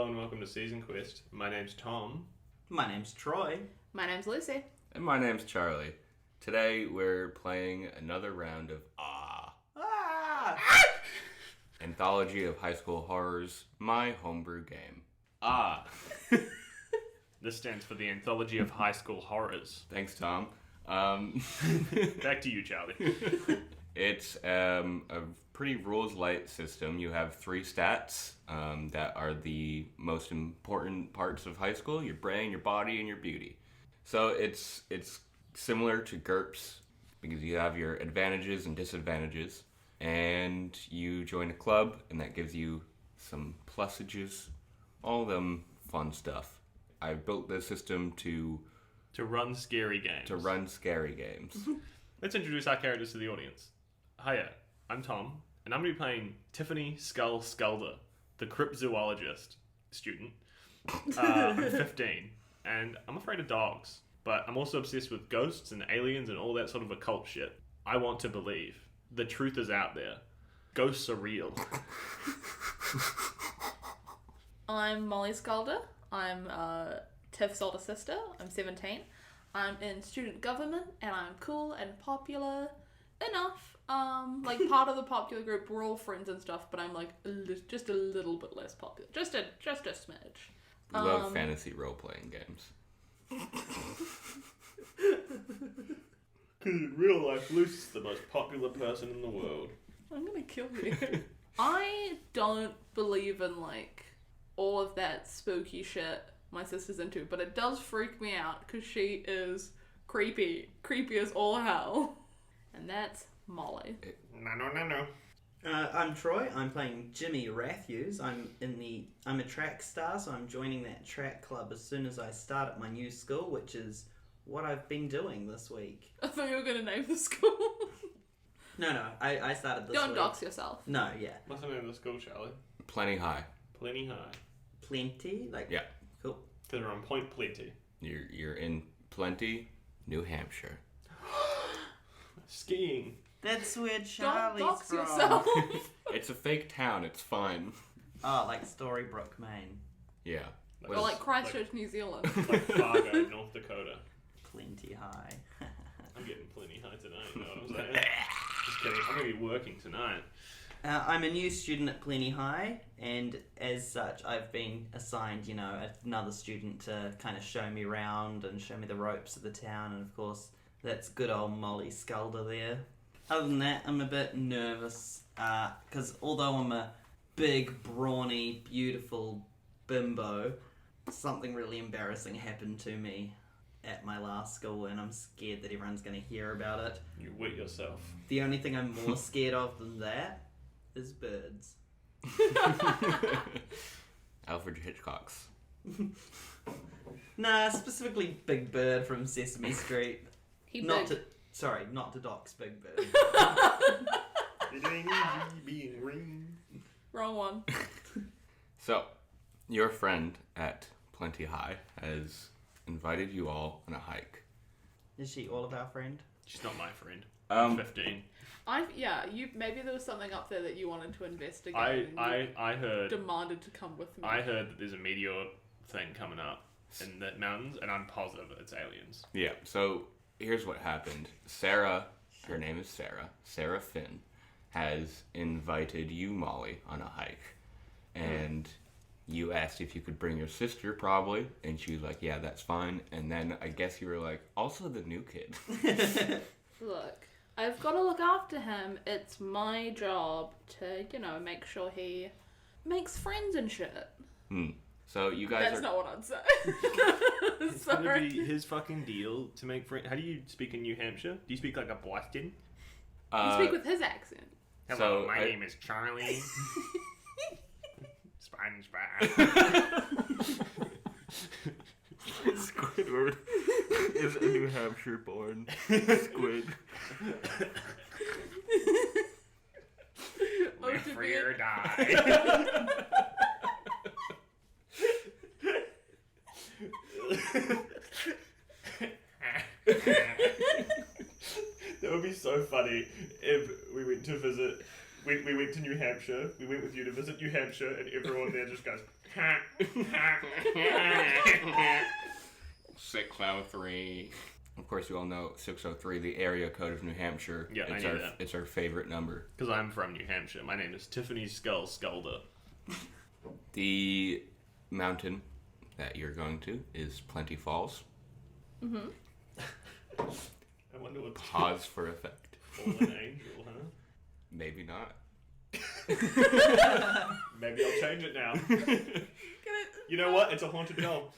Hello and welcome to Season Quest. My name's Tom. My name's Troy. My name's Lucy. And my name's Charlie. Today we're playing another round of Anthology of Highschool Horrors, my homebrew game. This stands for the Anthology of Highschool Horrors. Thanks, Tom. Back to you, Charlie. It's a pretty rules-light system. You have 3 stats that are the most important parts of high school: your brain, your body, and your beauty. So it's similar to GURPS because you have your advantages and disadvantages, and you join a club, and that gives you some plusages, all them fun stuff. I built this system to run scary games. Let's introduce our characters to the audience. Hiya, I'm Tom, and I'm going to be playing Tiffany Sculder, the cryptozoologist student. I'm 15, and I'm afraid of dogs, but I'm also obsessed with ghosts and aliens and all that sort of occult shit. I want to believe. The truth is out there. Ghosts are real. I'm Molly Sculder. I'm Tiff's older sister. I'm 17. I'm in student government, and I'm cool and popular enough. Like part of the popular group. We're all friends and stuff, but I'm like just a little bit less popular. Just a smidge. We love fantasy role-playing games. In real life, Lucy's the most popular person in the world. I'm gonna kill you. I don't believe in like all of that spooky shit my sister's into, but it does freak me out because she is creepy as all hell. And that's Molly. No. I'm Troy. I'm playing Jimmy Ratthews. I'm a track star, so I'm joining that track club as soon as I start at my new school, which is what I've been doing this week. I thought you were gonna name the school. No, I started this week. Don't dox yourself. No, yeah. What's the name of the school, Charlie? Plenty High. Plenty High. Plenty? Yeah. Cool. Because we're on Point Plenty. You're in Plenty, New Hampshire. Skiing. That's where Don't Charlie's dox from. yourself. It's a fake town, it's fine. Oh, like Storybrooke, Maine. Yeah. Or like Christchurch, New Zealand. Like Fargo, North Dakota. Plenty High. I'm getting plenty high tonight, you know what I'm saying? Just kidding, I'm going to be working tonight. I'm a new student at Plenty High, and as such, I've been assigned, another student to kind of show me around and show me the ropes of the town, and of course, that's good old Molly Sculder there. Other than that, I'm a bit nervous, because although I'm a big, brawny, beautiful bimbo, something really embarrassing happened to me at my last school, and I'm scared that everyone's going to hear about it. You wet yourself. The only thing I'm more scared of than that is birds. Alfred Hitchcock's. Nah, specifically Big Bird from Sesame Street. Not to dox Big Bird. Wrong one. So, your friend at Plenty High has invited you all on a hike. Is she all of our friend? She's not my friend. I'm 15. Maybe there was something up there that you wanted to investigate. I heard... demanded to come with me. I heard that there's a meteor thing coming up in the mountains, and I'm positive it's aliens. Yeah, so here's what happened. Sarah, her name is Sarah Finn, has invited you, Molly, on a hike. And you asked if you could bring your sister, probably, and she was like, yeah, that's fine. And then I guess you were like, also the new kid. Look, I've got to look after him. It's my job to, make sure he makes friends and shit. So you guys That's not what I'd say. It's going to be his fucking deal to make friends. How do you speak in New Hampshire? Do you speak like a Boston? You speak with his accent. Hello, my name is Charlie. SpongeBob. Squidward is a New Hampshire born squid. Live free or die. That would be so funny if we went to visit we went to New Hampshire. We went with you to visit New Hampshire, and everyone there just goes. 603. Of course, you all know 603, the area code of New Hampshire. Yeah, I knew that. It's our favorite number. Because I'm from New Hampshire. My name is Tiffany Sculder. The mountain that you're going to is Plenty Falls. Mm-hmm. I wonder what. Pause for effect. Fallen angel, huh? Maybe not. Maybe I'll change it now. Can You know what? It's a haunted doll.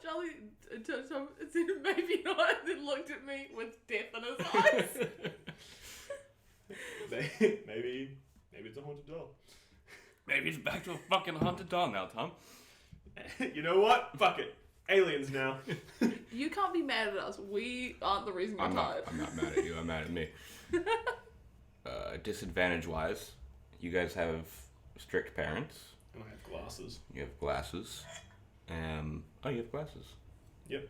Charlie said maybe not, and then looked at me with death in his eyes. Maybe it's a haunted doll. Maybe it's back to a fucking haunted doll now, Tom. You know what? Fuck it. Aliens now. You can't be mad at us. We aren't the reason you're tired. I'm not mad at you. I'm mad at me. Disadvantage-wise, you guys have strict parents. And I have glasses. You have glasses. You have glasses. Yep.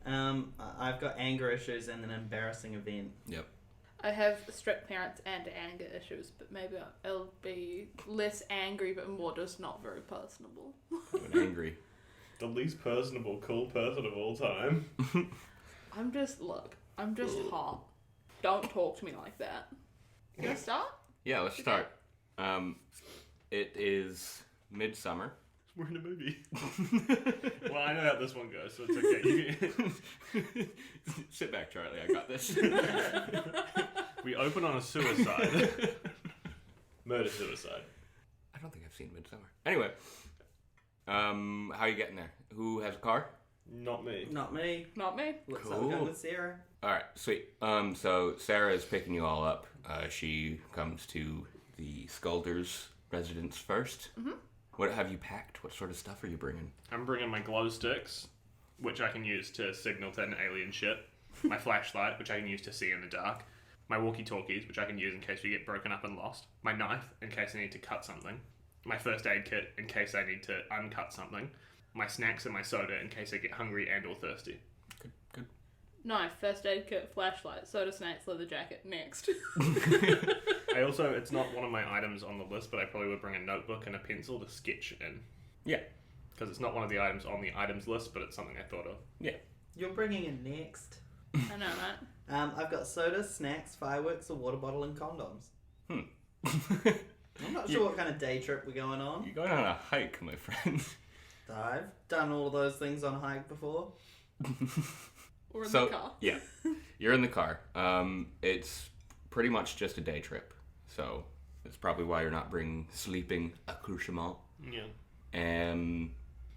I've got anger issues and an embarrassing event. Yep. I have strict parents and anger issues, but maybe I'll be less angry, but more just not very personable. I'm angry. The least personable, cool person of all time. I'm just hot. Don't talk to me like that. You gonna start? Yeah, let's start. It is midsummer. We're in a movie. Well, I know how this one goes, so it's okay. Sit back, Charlie. I got this. We open on a suicide. Murder-suicide. I don't think I've seen Midsummer. Anyway, how are you getting there? Who has a car? Not me. Not me. Not me. Looks like we're going with Sarah. All right, sweet. So Sarah is picking you all up. She comes to the Sculder's residence first. Mm-hmm. What have you packed? What sort of stuff are you bringing? I'm bringing my glow sticks, which I can use to signal to an alien ship. My flashlight, which I can use to see in the dark. My walkie-talkies, which I can use in case we get broken up and lost. My knife, in case I need to cut something. My first aid kit, in case I need to uncut something. My snacks and my soda, in case I get hungry and or thirsty. Good. Knife, first aid kit, flashlight, soda, snacks, leather jacket. Next. I also, it's not one of my items on the list, but I probably would bring a notebook and a pencil to sketch in. Yeah. Because it's not one of the items on the items list, but it's something I thought of. Yeah. You're bringing in next. I know, right? I've got soda, snacks, fireworks, a water bottle, and condoms. I'm not sure what kind of day trip we're going on. You're going on a hike, my friend. I've done all of those things on a hike before. Or in the car. Yeah, you're in the car. It's pretty much just a day trip, so that's probably why you're not bringing sleeping accoutrement. Yeah.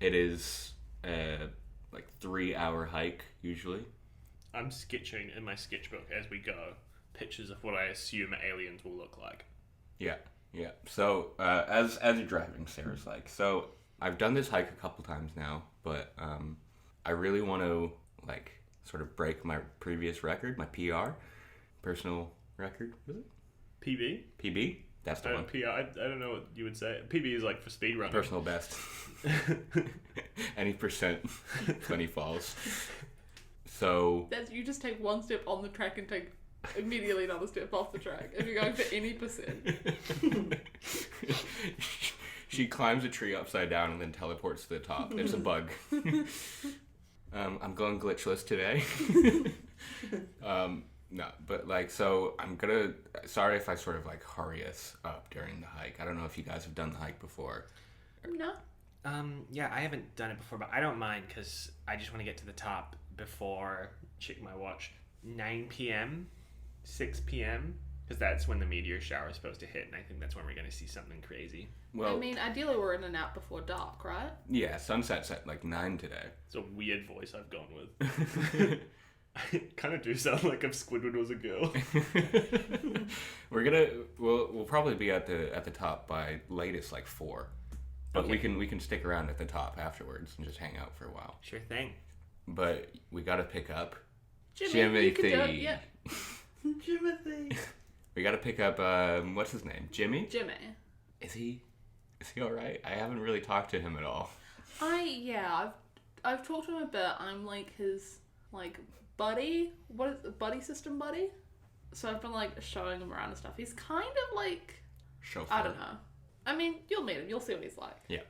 It is like 3-hour hike usually. I'm sketching in my sketchbook as we go pictures of what I assume aliens will look like. Yeah. So as you're driving, Sarah's like, so I've done this hike a couple times now, but I really want to like sort of break my previous record, my PR, personal record. Was it PB? PB? That's the one. PR, I don't know what you would say. PB is like for speed running. Personal best. Any percent when he falls. So You just take one step on the track and take immediately another step off the track if you're going for any percent. She climbs a tree upside down and then teleports to the top. It's a bug. I'm going glitchless today. No, but like, so sorry if I sort of like hurry us up during the hike. I don't know if you guys have done the hike before. No. Yeah, I haven't done it before, but I don't mind because I just want to get to the top before, check my watch, 9 p.m., 6 p.m., because that's when the meteor shower is supposed to hit, and I think that's when we're going to see something crazy. Well, I mean, ideally we're in and out before dark, right? yeah, sunset's at like 9 today. It's a weird voice I've gone with. I kind of do sound like if Squidward was a girl. We'll probably be at the top by latest like 4. But Okay. we can stick around at the top afterwards and just hang out for a while. Sure thing. But we gotta pick up Jimmy, you can do it, yeah. Timothy. We gotta pick up what's his name? Jimmy? Jimmy. Is he alright? I haven't really talked to him at all. I've talked to him a bit. I'm like his like buddy. What is the buddy system buddy? So I've been like showing him around and stuff. He's kind of like chauffeur. I don't know. I mean, you'll meet him. You'll see what he's like. Yeah.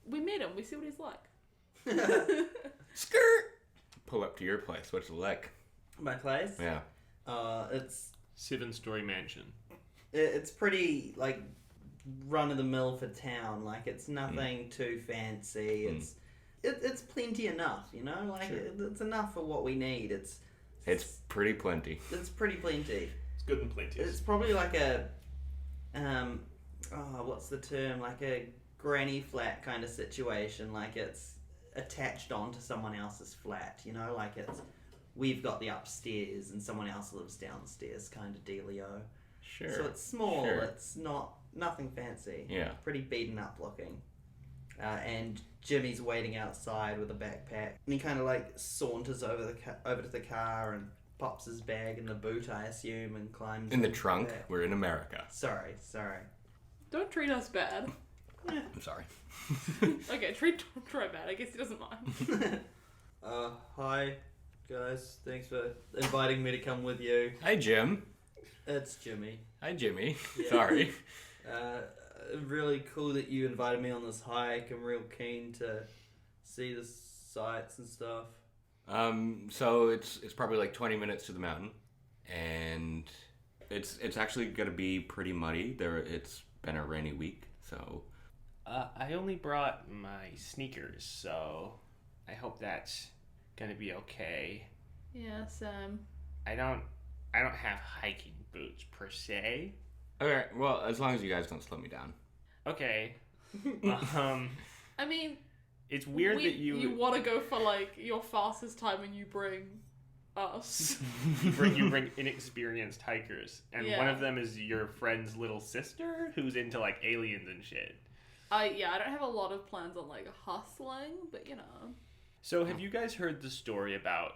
We meet him. We see what he's like. Skirt! Pull up to your place. What's it like? My place? Yeah. It's 7-story mansion. it's pretty like run of the mill for town. Like it's nothing too fancy. It's plenty enough, you know. Like it's enough for what we need. It's pretty plenty. It's pretty plenty. It's good and plenty. It's probably like a what's the term? Like a granny flat kind of situation. Like it's attached onto someone else's flat, you know. Like we've got the upstairs and someone else lives downstairs, kind of dealio. Sure. So it's small. Sure. It's nothing fancy. Yeah. Pretty beaten up looking. And Jimmy's waiting outside with a backpack, and he kind of like saunters over to the car and pops his bag in the boot, I assume, and climbs In the into trunk. back. We're in America. Sorry. Don't treat us bad. I'm sorry. Okay, treat Troy bad. I guess he doesn't mind. Hi, guys. Thanks for inviting me to come with you. Hi, Jim. It's Jimmy. Hi, Jimmy. Yeah. Sorry. Really cool that you invited me on this hike. I'm real keen to see the sights and stuff. So it's probably like 20 minutes to the mountain, and it's actually gonna be pretty muddy. It's been a rainy week, so. I only brought my sneakers, so I hope that's gonna be okay. Yeah, Sam. I don't have hiking boots per se. Okay, well, as long as you guys don't slow me down. Okay. I mean, It's weird that you want to go for like your fastest time, and you bring us. you bring inexperienced hikers, and one of them is your friend's little sister who's into like aliens and shit. I don't have a lot of plans on like hustling, but you know. So have you guys heard the story about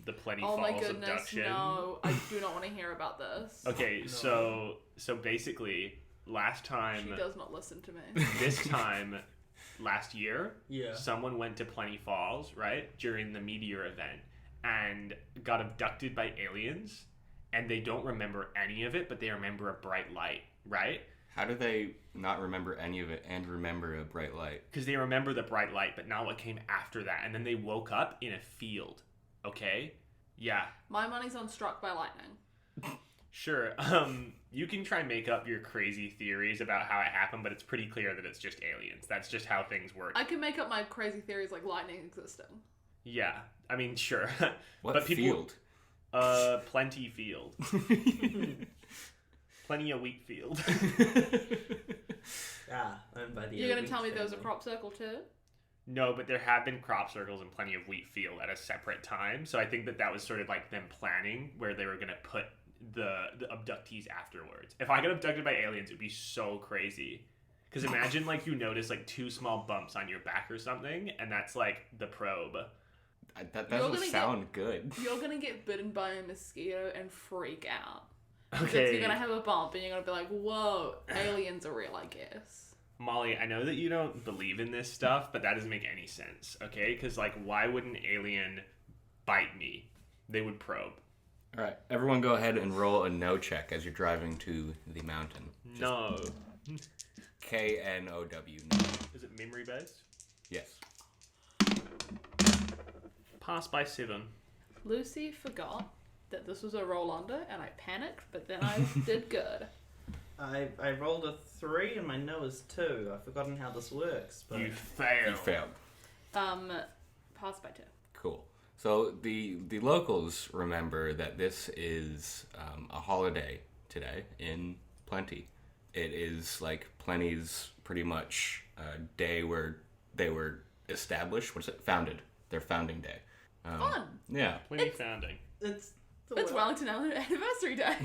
the Plenty Oh Falls my goodness, abduction? no! I do not want to hear about this. Okay, No. so basically, last time, She does not listen to me. this time, last year, Yeah. someone went to Plenty Falls, right, during the meteor event, and got abducted by aliens, and they don't remember any of it, but they remember a bright light, right? How do they not remember any of it and remember a bright light? Because they remember the bright light, but not what came after that, and then they woke up in a field. Okay? Yeah. My money's on struck by lightning. Sure. You can try and make up your crazy theories about how it happened, but it's pretty clear that it's just aliens. That's just how things work. I can make up my crazy theories like lightning existing. Yeah. I mean, sure. What but people, field? Plenty field. Plenty of wheat field. Owned by the You're gonna Wheat tell me there was a family. crop circle too? No, but there have been crop circles and Plenty of wheat field at a separate time. So I think that was sort of like them planning where they were going to put the abductees afterwards. If I got abducted by aliens, it would be so crazy. Because imagine like you notice like 2 small bumps on your back or something, and that's like the probe. That You're doesn't gonna sound good. You're gonna get bitten by a mosquito and freak out. Okay. You're gonna have a bump and you're gonna be like, whoa, aliens are real, I guess. Molly, I know that you don't believe in this stuff, but that doesn't make any sense, okay? Because, like, why would an alien bite me? They would probe. All right, everyone go ahead and roll a no check as you're driving to the mountain. No. K-N-O-W. No. Is it memory-based? Yes. Pass by 7. Lucy forgot that this was a roll under and I panicked, but then I did good. I rolled a 3 and my no is 2. I've forgotten how this works, but You failed. You failed. Pass by 2. Cool. So the locals remember that this is a holiday today in Plenty. It is like Plenty's pretty much day where they were established. What's it? Founded. Their founding day. Fun! Yeah. Plenty founding. it's It's Wellington Anniversary Day.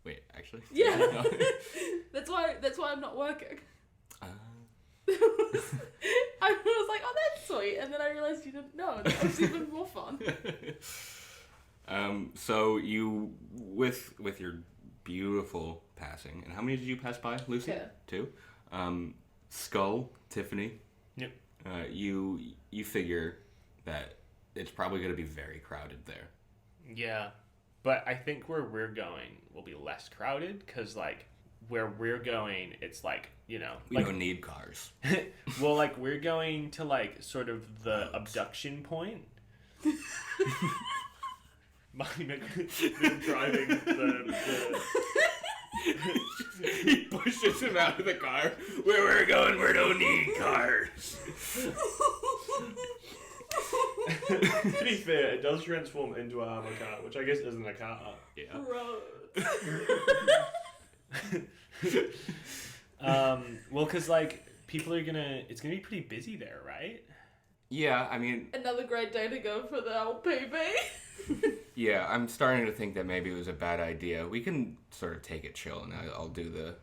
Wait, actually? Yeah. No. That's why I'm not working. Uh, I was like, oh, that's sweet, and then I realized you didn't know. That was even more fun. So you, with your beautiful passing, and how many did you pass by, Lucy? 2. 2. Skull, Tiffany. Yep. You figure that it's probably going to be very crowded there. Yeah. But I think where we're going will be less crowded, because, like, where we're going, it's like, you know, We like don't need cars. well, like we're going to like sort of the abduction point. Been driving the He pushes him out of the car. Where we're going, we don't need cars. To be fair, it does transform into a armor car, which I guess isn't a car. Yeah. Well, because like people are it's gonna be pretty busy there, right? Yeah, I mean, Another great day to go for the LPB. yeah, I'm starting to think that maybe it was a bad idea. We can sort of take it chill, and I'll do the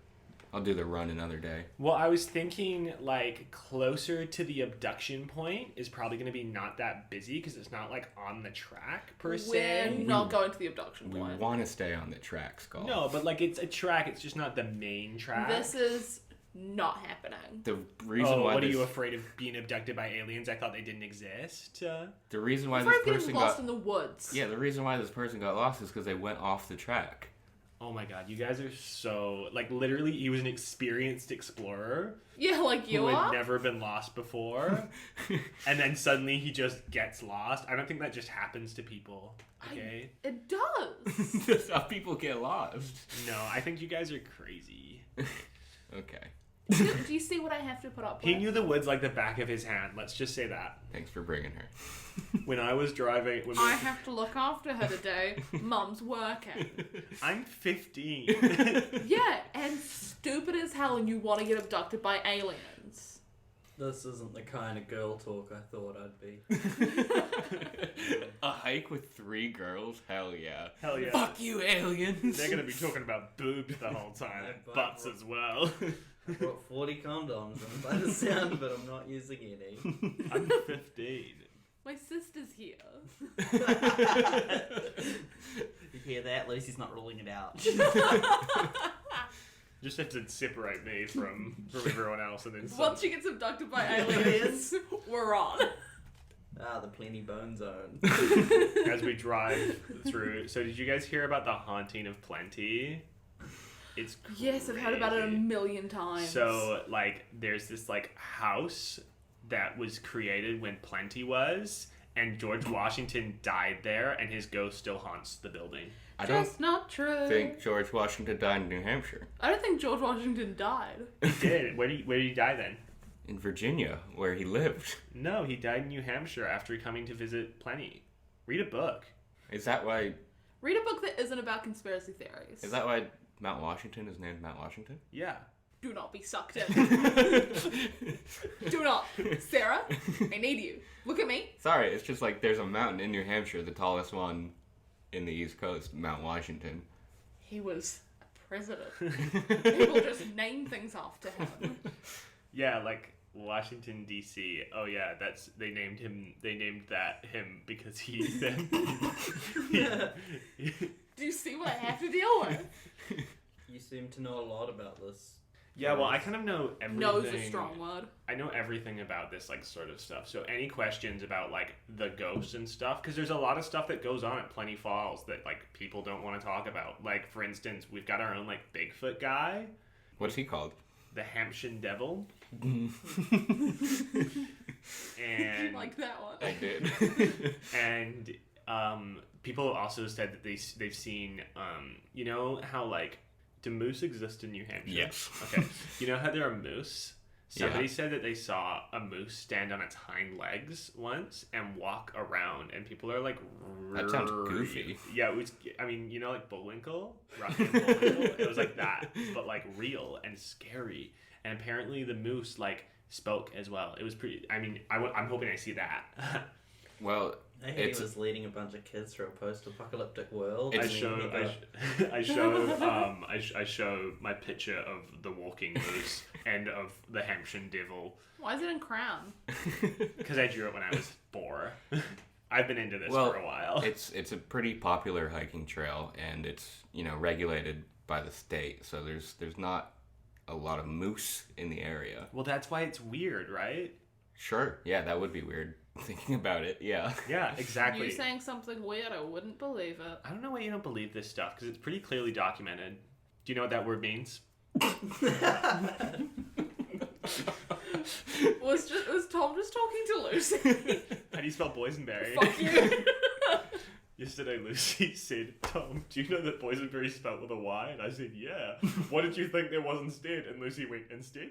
run another day. Well, I was thinking like closer to the abduction point is probably gonna be not that busy because it's not like on the track per We're se. not going to the abduction We point. want to stay on the track, Skull. No, but like it's a track. It's just not the main track. This is not happening. The reason why what are this, you afraid of being abducted by aliens? I thought they didn't exist. the reason why I'm this afraid of person getting lost got in the woods. yeah, the reason why this person got lost is because they went off the track. Oh my god, you guys are so like literally. He was an experienced explorer Yeah, like you who had are. never been lost before, and then suddenly he just gets lost. I don't think that just happens to people. Okay. It does. That's how people get lost. No, I think you guys are crazy. Okay. Do you see what I have to put up with? He knew the woods like the back of his hand. Let's just say that. Thanks for bringing her. When I was driving, I have to look after her today. Mum's working. I'm 15. Yeah, and stupid as hell, and you want to get abducted by aliens. This isn't the kind of girl talk I thought I'd be. A hike with 3 girls? Hell yeah. Hell yeah. Fuck you, aliens! They're gonna be talking about boobs the whole time. Yeah, Butts as well. I brought 40 condoms, and by the sound of it, I'm not using any. I'm 15. My sister's here. You hear that? Lucy's not ruling it out. Just have to separate me from everyone else, and then Once she gets abducted by aliens, we're on. Ah, the Plenty Bone Zone. as we drive through. So, did you guys hear about the haunting of Plenty? It's crazy. Yes, I've heard about it a million times. So, like, there's this like house that was created when Plenty was, and George Washington died there, and his ghost still haunts the building. I don't That's not true. think George Washington died in New Hampshire. I don't think George Washington died. He did. Where did he die then? In Virginia, where he lived. No, he died in New Hampshire after coming to visit Plenty. Read a book. Is that why Read a book that isn't about conspiracy theories. Mount Washington is named Mount Washington? Yeah. Do not be sucked in. Do not. Sarah, I need you. Look at me. Sorry, it's just like there's a mountain in New Hampshire, the tallest one in the East Coast, Mount Washington. He was a president. People just name things after him. Yeah, like Washington D.C. Oh yeah, they named that him because he's them. Do you see what I have to deal with? You seem to know a lot about this. Yeah, well, I kind of know everything. Knows a strong word. I know everything about this like sort of stuff. So any questions about like the ghosts and stuff, because there's a lot of stuff that goes on at Plenty Falls that like people don't want to talk about. Like for instance, we've got our own like Bigfoot guy, What's he called? the Hampshire Devil, You and like that one? I did. and people also said that they've seen you know how like do moose exist in New Hampshire? Yes. Okay. You know how there are moose? Somebody Yeah. said that they saw a moose stand on its hind legs once and walk around, and people are like, That sounds goofy. Yeah, it was. I mean, you know, like Bullwinkle, Rocky and Bullwinkle. It was like that, but like real and scary. And apparently, the moose like spoke as well. It was pretty. I mean, I'm hoping I see that. Well, I heard It's- he was leading a bunch of kids through a post-apocalyptic world. I and then I show my picture of the walking moose and of the Hampshire Devil Why is it in Crown? because I drew it when I was 4. I've been into this Well, for a while. it's a pretty popular hiking trail, and it's regulated by the state, so there's not a lot of moose in the area. Well, that's why it's weird, right? Sure, yeah, that would be weird. Thinking about it, yeah. Yeah, exactly. You saying something weird, I wouldn't believe it. I don't know why you don't believe this stuff because it's pretty clearly documented. Do you know what that word means? Was Tom just talking to Lucy? How do you spell boysenberry? Fuck you. Yesterday, Lucy said, Tom, do you know that boysenberry is spelled with a Y? And I said, yeah. What did you think there was instead? And Lucy went, instead?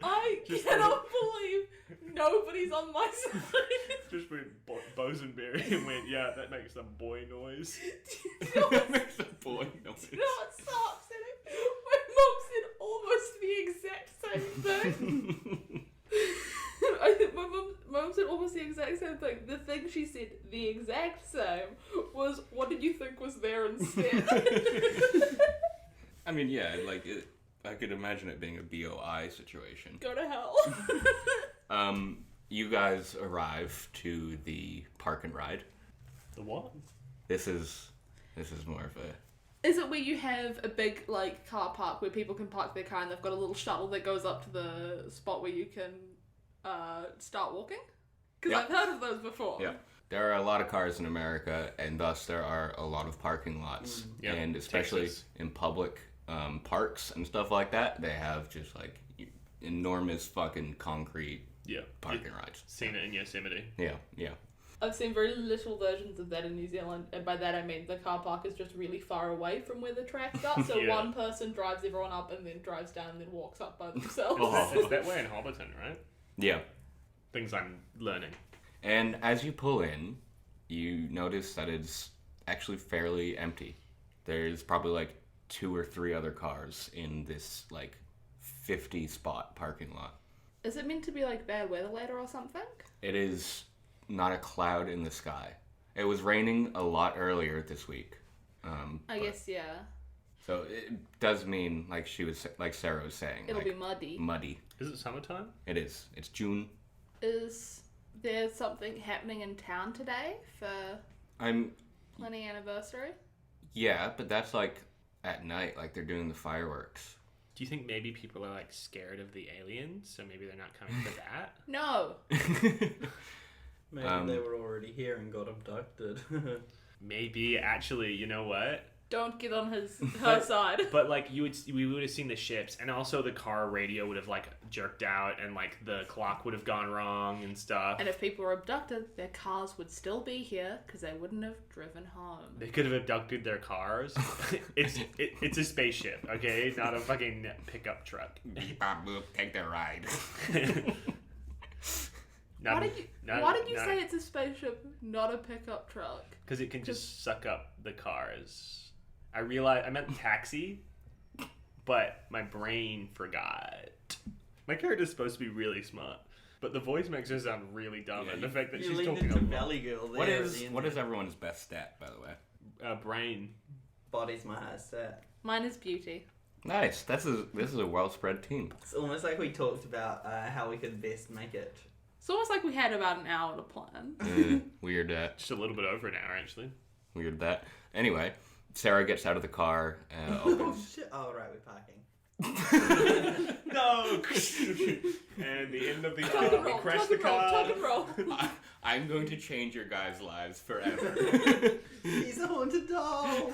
I cannot believe nobody's on my side. Just went boysenberry and went, yeah, that makes some boy noise. Do you know what, Makes a boy noise. do you know what so upsetting? My mum said almost the exact same thing. I think my mum said almost the exact same thing. The thing she said the exact same was, what did you think was there instead? I mean, yeah, like, I could imagine it being a BOI situation. Go to hell. You guys arrive to the park and ride. The what? This is more of a... Is it where you have a big like car park where people can park their car and they've got a little shuttle that goes up to the spot where you can start walking? Because Yeah. I've heard of those before. Yeah. There are a lot of cars in America, and thus there are a lot of parking lots. Yep. And especially Texas. in public parks and stuff like that, they have just like enormous fucking concrete Yeah. parking rides. Seen it in Yosemite. Yeah, yeah. I've seen very little versions of that in New Zealand, and by that I mean the car park is just really far away from where the track starts, so Yeah. one person drives everyone up and then drives down and then walks up by themselves. It's that way in Hobbiton, right? Yeah. Things I'm learning. And as you pull in, you notice that it's actually fairly empty. There's probably like 2 or 3 other cars in this like 50 spot parking lot. Is it meant to be like bad weather later or something? It is not a cloud in the sky. It was raining a lot earlier this week. I guess, yeah. So it does mean, like Sarah was saying, It'll like, be muddy. muddy. Is it summertime? It is. It's June. Is there something happening in town today for Plenty anniversary? Yeah, but that's like at night, like they're doing the fireworks. Do you think maybe people are like scared of the aliens, so maybe they're not coming for that? No. Maybe they were already here and got abducted. Maybe actually, you know what? Don't get on her side. But like we would have seen the ships, and also the car radio would have like jerked out, and like the clock would have gone wrong and stuff. And if people were abducted, their cars would still be here because they wouldn't have driven home. They could have abducted their cars. It's a spaceship, okay, not a fucking pickup truck. Beep, bop, boop, take the ride. Why did you say it's a spaceship, not a pickup truck? Because it can just suck up the cars. I realized I meant taxi, but my brain forgot. My character's supposed to be really smart, but the voice makes her sound really dumb, Yeah, and the fact that You she's leaned talking into a lot. Valley Girl there. What is everyone's best stat, by the way? Brain. Body's my highest stat. Mine is beauty. Nice. This is a well spread team. It's almost like we talked about how we could best make it. It's almost like we had about an hour to plan. Weird. Just a little bit over an hour, actually. Weird that. Anyway, Sarah gets out of the car. Oh Opens. shit! Oh right, we're parking. No! And the end of the Tuck and we roll, crash tuck the and roll, car. tuck and roll. I'm going to change your guys' lives forever. He's a haunted doll.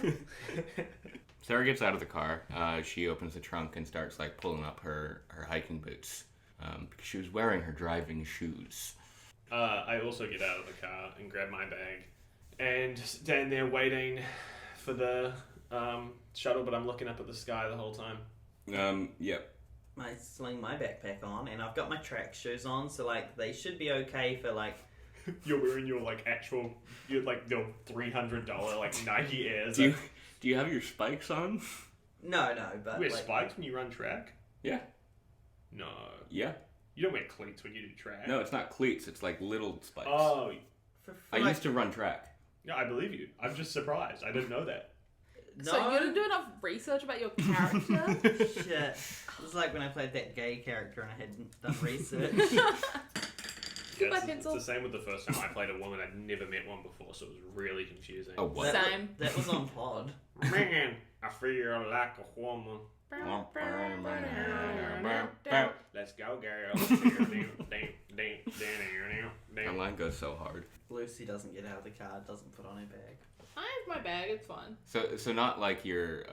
Sarah gets out of the car. She opens the trunk and starts like pulling up her hiking boots because she was wearing her driving shoes. I also get out of the car and grab my bag and stand there waiting for the shuttle, but I'm looking up at the sky the whole time. Yep. I sling my backpack on, and I've got my track shoes on, so like they should be okay for like. You're wearing your like actual, your $300 like Nike Airs. Do you have your spikes on? No, but You wear like, spikes when you run track? Yeah. No. Yeah. You don't wear cleats when you do track. No, it's not cleats. It's like little spikes. Oh, I used to run track. yeah, I believe you. I'm just surprised. I didn't know that. No. So you didn't do enough research about your character? Shit. It was like when I played that gay character and I hadn't done research. Get my It's pencil. the same with the first time I played a woman. I'd never met one before, so it was really confusing. Oh, what? Same. That was on pod. Man, I feel like a woman. Let's go, girl. That line goes so hard. Lucy doesn't get out of the car, doesn't put on her bag. I have my bag. It's fine. So not like your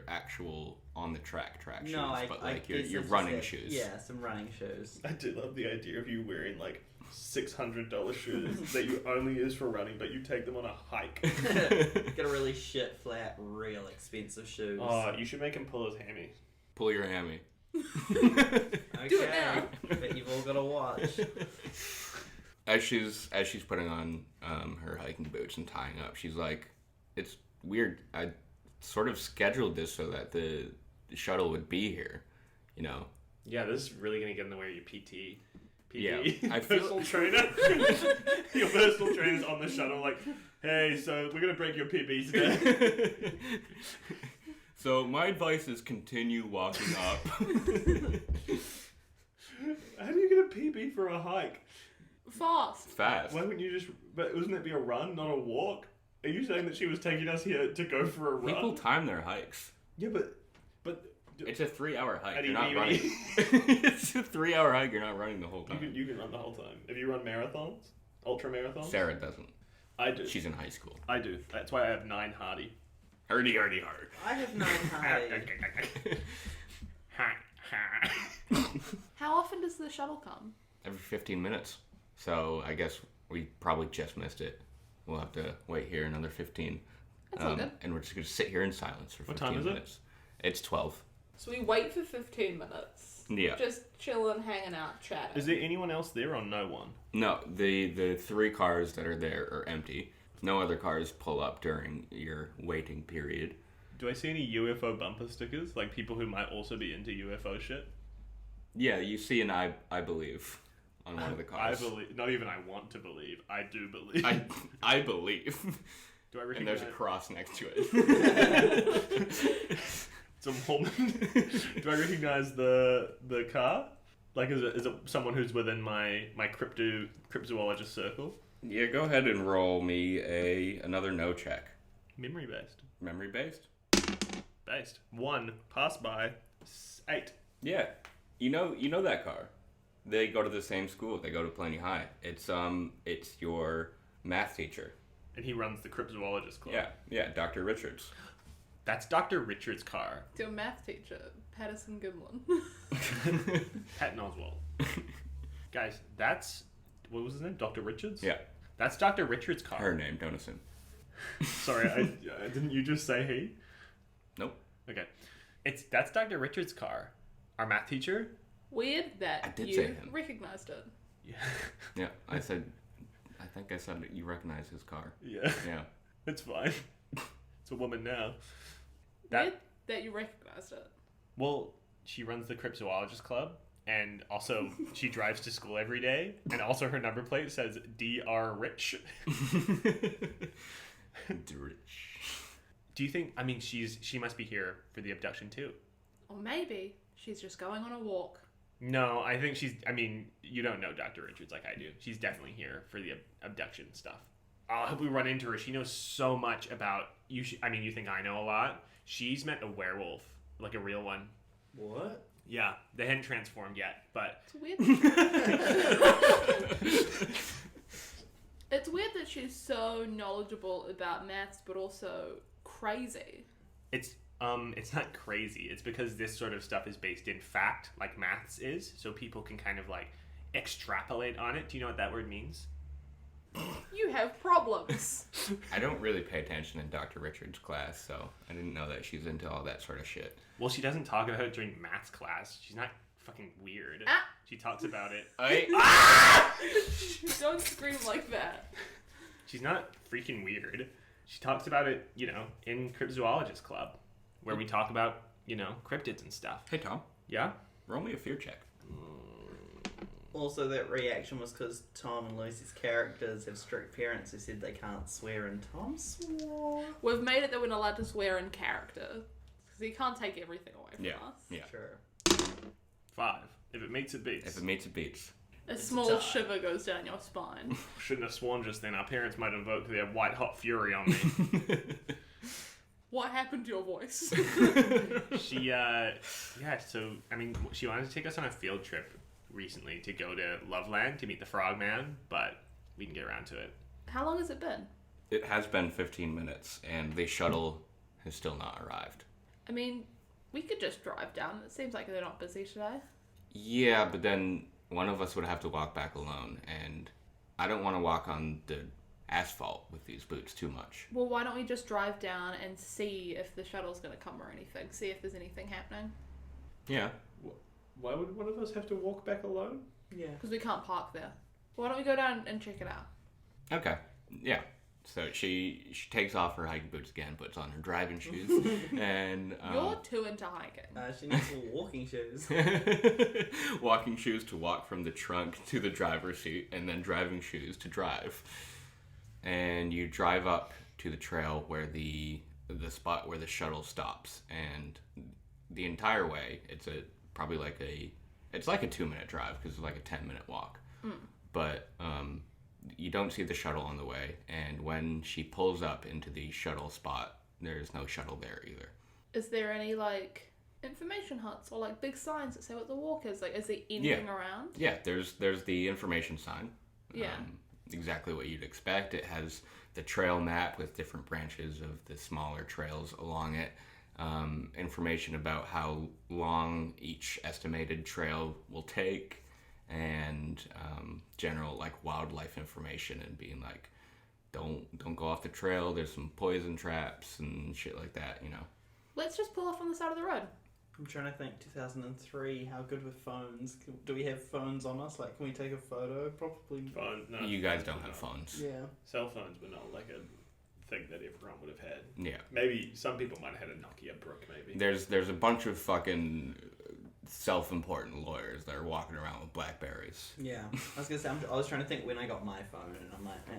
actual on the track shoes, but like your running shoes. Yeah, some running shoes. I do love the idea of you wearing like $600 shoes that you only use for running, but you take them on a hike. Get a really shit, flat, real expensive shoes. Oh, you should make him pull his hammy. Pull your hammy. Okay. Do it now. But you've all got to watch. As she's putting on her hiking boots and tying up, she's like, "It's weird. I sort of scheduled this so that the shuttle would be here, you know." Yeah, this is really gonna get in the way of your PT. Yeah, I personal feel trainer. Your personal trainer's on the shuttle, like, "Hey, so we're gonna break your PB today." So my advice is continue walking up. How do you get a PB for a hike? Fast. Fast. Why wouldn't you just? But wouldn't it be a run, not a walk? Are you saying that she was taking us here to go for a run? People time their hikes. Yeah, but It's a 3-hour hike. Eddie You're not Beebe. running. It's a 3-hour hike. You're not running the whole time. you can run the whole time. Have you run marathons? Ultra marathons? Sarah doesn't. I do. She's in high school. I do. That's why I have 9 hardy. Hardy. I have 9 high. How often does the shuttle come? Every 15 minutes. So I guess we probably just missed it. We'll have to wait here another 15. That's all good. And we're just going to sit here in silence for 15 What time is it? minutes. It's 12. So we wait for 15 minutes. Yeah. Just chilling, hanging out, chatting. Is there anyone else there or no one? No, the 3 cars that are there are empty. No other cars pull up during your waiting period. Do I see any UFO bumper stickers? Like people who might also be into UFO shit? Yeah, you see an I believe on one of the cars. I believe. Not even I want to believe. I do believe. I believe. Do I And recognize? there's a cross next to it. It's a woman. Do I recognize the car? Like, is it someone who's within my cryptozoologist circle? Yeah, go ahead and roll me another no check. Memory based. Memory based? Based. 1 pass by 8. Yeah. You know that car. They go to the same school. They go to Plenty High. It's your math teacher. And he runs the cryptozoologist club. Yeah, Dr. Richards. That's Dr. Richards' car. It's your math teacher, Patterson Gimlin. Patton Oswalt. Guys, that's... What was his name? Dr. Richards? Yeah. That's Dr. Richards' car. Her name, don't assume. Sorry, I didn't you just say he? Nope. Okay. That's Dr. Richards' car. Our math teacher? Weird that I did you say him. recognized it. Yeah. Yeah, I think I said that you recognize his car. Yeah. Yeah. It's fine. It's a woman now. Weird that you recognized it. Well, she runs the cryptozoologist club, and also she drives to school every day, and also her number plate says Dr. Rich. Do you think? I mean, she must be here for the abduction too. Or maybe she's just going on a walk. No, I think she's. I mean, you don't know Dr. Richards like I do. She's definitely here for the abduction stuff. I hope we run into her. She knows so much about you. I mean, you think I know a lot? She's met a werewolf, like a real one. What? Yeah, they hadn't transformed yet, but It's weird. It's weird that she's so knowledgeable about maths, but also crazy. it's not crazy. It's because this sort of stuff is based in fact, like maths is, so people can kind of like extrapolate on it. Do you know what that word means? You have problems. I don't really pay attention in Dr. Richards' class, so I didn't know that she's into all that sort of shit. Well, she doesn't talk about it during maths class. She's not fucking weird. Ah. She talks about it. Don't scream like that. She's not freaking weird. She talks about it, in Cryptozoologist Club, where we talk about, cryptids and stuff. Hey, Tom, Yeah? roll me a fear check. Also, that reaction was because Tom and Lucy's characters have strict parents who said they can't swear, and Tom swore. We've made it that we're not allowed to swear in character. Because he can't take everything away from us. Yeah. Sure. 5. If it meets, it beats. If it meets, it beats. A small tie. shiver goes down your spine. Shouldn't have sworn just then. Our parents might invoke their white hot fury on me. What happened to your voice? She wanted to take us on a field trip recently to go to Loveland to meet the Frogman, but we didn't get around to it. How long has it been? It has been 15 minutes, and the shuttle has still not arrived. I mean, we could just drive down. It seems like they're not busy today. Yeah, but then one of us would have to walk back alone, and I don't want to walk on the asphalt with these boots too much. Well, why don't we just drive down and see if the shuttle's going to come or anything? See if there's anything happening. Yeah. Why would one of us have to walk back alone? Yeah. Because we can't park there. Why don't we go down and check it out? Okay. Yeah. So she takes off her hiking boots again, puts on her driving shoes, and You're too into hiking. She needs walking shoes. walking shoes to walk from the trunk to the driver's seat, and then driving shoes to drive. And you drive up to the trail where the spot where the shuttle stops, and the entire way it's probably like a 2-minute drive because it's like a 10-minute walk. But you don't see the shuttle on the way, and when she pulls up into the shuttle spot, there's no shuttle there either. Is there any, like, information huts or, like, big signs that say what the walk is? Like, is there anything around? Yeah, there's the information sign. Yeah. Exactly what you'd expect. It has the trail map with different branches of the smaller trails along it. Information about how long each estimated trail will take, and general like wildlife information, and being like, don't go off the trail, there's some poison traps and shit like that, you know. Let's just pull off on the side of the road. I'm trying to think, 2003, how good with phones? Do we have phones on us? Like, can we take a photo? Probably. Phone? No. You guys don't have phones. Yeah. Cell phones were not like a thing that everyone would have had. Yeah. Maybe some people might have had a Nokia brick, maybe. There's a bunch of fucking self-important lawyers that are walking around with Blackberries. Yeah. I was gonna say, I was trying to think when I got my phone, and I'm like, Do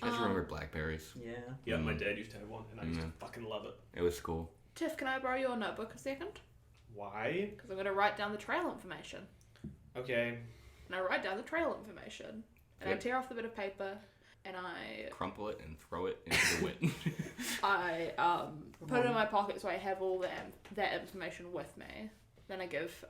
you guys remember Blackberries? yeah. Yeah, my dad used to have one, and I used to fucking love it. It was cool. Tiff, can I borrow your notebook a second? Why? Because I'm going to write down the trail information. Okay. And I write down the trail information. And I Yep. tear off the bit of paper. And I Crumple it and throw it into the wind. put it in my pocket so I have all that information with me. Then I give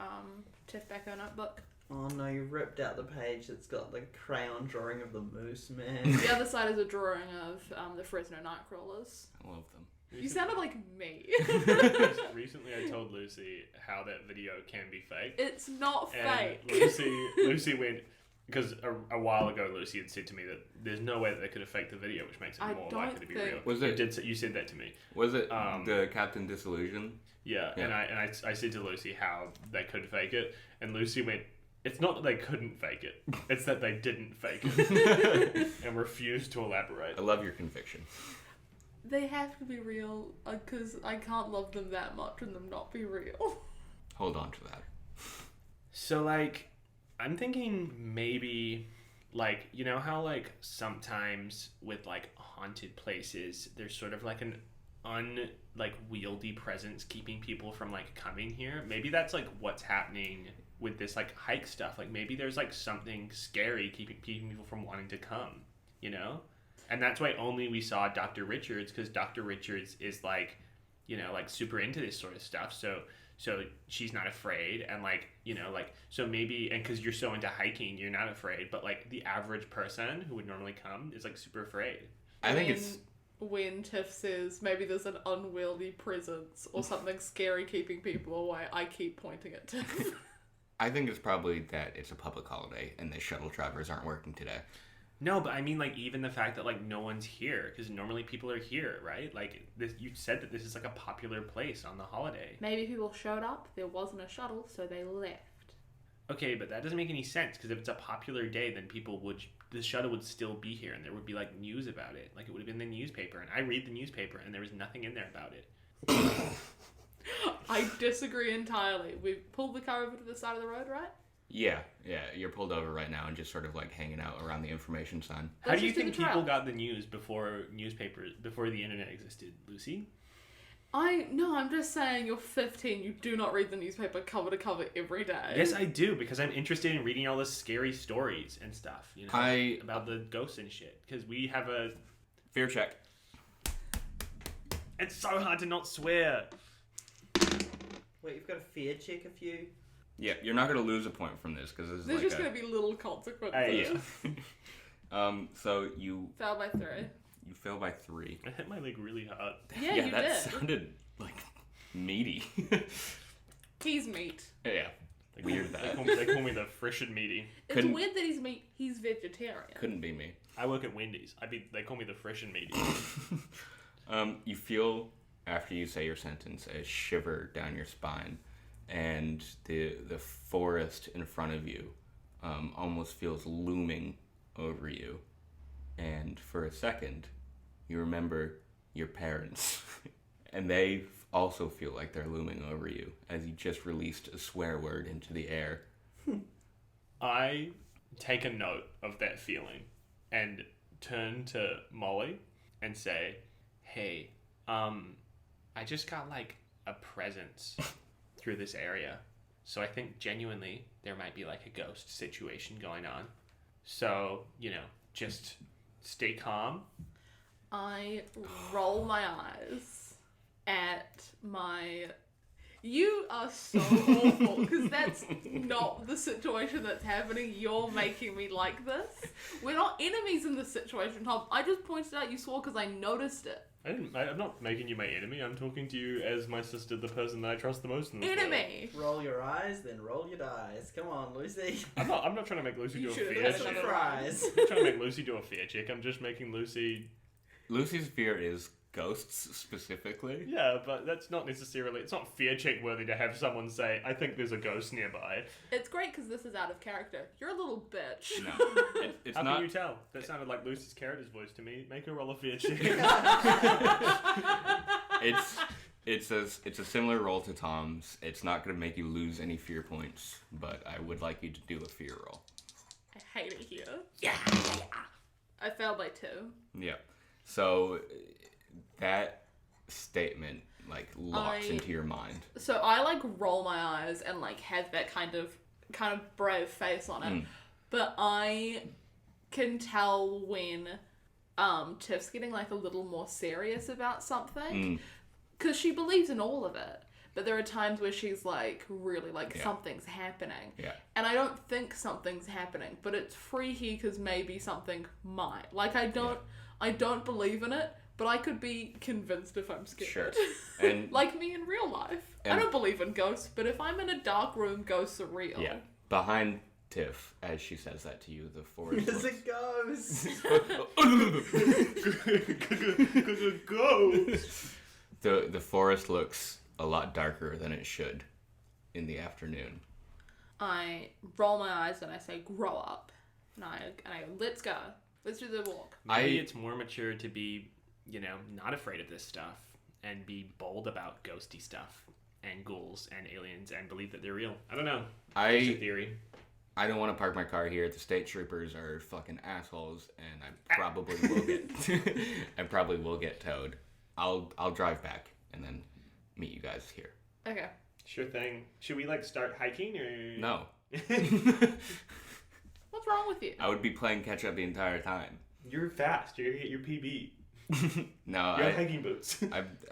Tiff back her notebook. Oh no, you ripped out the page that's got the crayon drawing of the moose, man. The other side is a drawing of the Fresno Nightcrawlers. I love them. You sounded like me. Recently, I told Lucy how that video can be fake. It's not And fake. Lucy went, because a while ago Lucy had said to me that there's no way that they could have faked the video, which makes it I more don't likely to be think- real. Was You it- did say, you said that to me. Was it Um, the Captain Disillusion? Yeah, Yeah. and I said to Lucy how they could fake it, and Lucy went, it's not that they couldn't fake it, it's that they didn't fake it, and refused to elaborate. I love your conviction. They have to be real because I can't love them that much and them not be real. Hold on to that. So, like, I'm thinking maybe, like, you know how, like, sometimes with, like, haunted places, there's sort of, like, an wieldy presence keeping people from, like, coming here? Maybe that's, like, what's happening with this, like, hike stuff. Like, maybe there's, like, something scary keeping people from wanting to come, you know? And that's why only we saw Dr. Richards, because Dr. Richards is, like, you know, like, super into this sort of stuff. So she's not afraid, and, like, you know, like, so maybe, and because you're so into hiking, you're not afraid, but, like, the average person who would normally come is, like, super afraid. I think it's... When Tiff says maybe there's an unwieldy presence or something scary keeping people away, I keep pointing at Tiff. I think it's probably that it's a public holiday and the shuttle drivers aren't working today. No, but I mean, like, even the fact that, like, no one's here, because normally people are here, right? Like, this, you said that this is, like, a popular place on the holiday. Maybe people showed up, there wasn't a shuttle, so they left. Okay, but that doesn't make any sense, because if it's a popular day, then the shuttle would still be here, and there would be, like, news about it. Like, it would have been in the newspaper, and I read the newspaper, and there was nothing in there about it. I disagree entirely. We've pulled the car over to the side of the road, right? Yeah, you're pulled over right now and just sort of like hanging out around the information sign. How Let's do you just do think the trial. people got the news before the internet existed, Lucy? I'm just saying you're 15, you do not read the newspaper cover to cover every day. Yes, I do, because I'm interested in reading all the scary stories and stuff, you know, about the ghosts and shit, because we have a... Fear check. It's so hard to not swear. Wait, you've got a fear check if you... Yeah, you're not going to lose a point from this because this is There's like just going to be little consequences. Hey. Yeah. So you Failed by 3. You fell by 3. I hit my leg really hard. Yeah, you that did. sounded like meaty. He's meat. Yeah. Weird They that. call me the fresh and meaty. It's Couldn't- weird that he's meat. He's vegetarian. Couldn't be me. I work at Wendy's. They call me the fresh and meaty. You feel, after you say your sentence, a shiver down your spine, and the forest in front of you almost feels looming over you. And for a second, you remember your parents. And they also feel like they're looming over you as you just released a swear word into the air. I take a note of that feeling and turn to Molly and say, "Hey, I just got like a presence through this area. So I think genuinely there might be like a ghost situation going on. So, just stay calm." I roll my eyes at my... You are so awful, because that's not the situation that's happening. You're making me like this. We're not enemies in this situation, Tom. I just pointed out you swore because I noticed it. I'm not making you my enemy. I'm talking to you as my sister, the person that I trust the most in this world. Enemy! Roll your eyes, then roll your dice. Come on, Lucy. I'm not trying to make Lucy You do a should've fear had check. another Surprise. I'm not trying to make Lucy do a fear check. I'm just making Lucy... Lucy's fear is ghosts specifically. Yeah, but that's not necessarily... It's not fear check worthy to have someone say, "I think there's a ghost nearby." It's great because this is out of character. You're a little bitch. No, it's How not. can you tell? That sounded like Lucy's character's voice to me. Make her roll a fear check. It's a similar roll to Tom's. It's not going to make you lose any fear points, but I would like you to do a fear roll. I hate it here. Yeah. I failed by 2. Yeah. So that statement locks into your mind. So I roll my eyes and have that kind of brave face on it. But I can tell when Tiff's getting a little more serious about something. Because she believes in all of it. But there are times where she's really something's happening. Yeah. And I don't think something's happening, but it's freaky because maybe something might. I don't believe in it, but I could be convinced if I'm scared. Sure. And Like me in real life. I don't believe in ghosts, but if I'm in a dark room, ghosts are real. yeah, behind Tiff, as she says that to you, the forest As looks... it goes. Ghost! the forest looks a lot darker than it should in the afternoon. I roll my eyes and I say, "Grow up." And I go, "Let's go. Let's do the walk." Maybe it's more mature to be, not afraid of this stuff and be bold about ghosty stuff and ghouls and aliens and believe that they're real. I don't know. It's a theory. I don't want to park my car here. The state troopers are fucking assholes, and I probably will get towed. I'll drive back and then meet you guys here. Okay. Sure thing. Should we start hiking or No, What's wrong with you? I would be playing catch up the entire time. You're fast. You're gonna get your PB. No, You have hiking boots.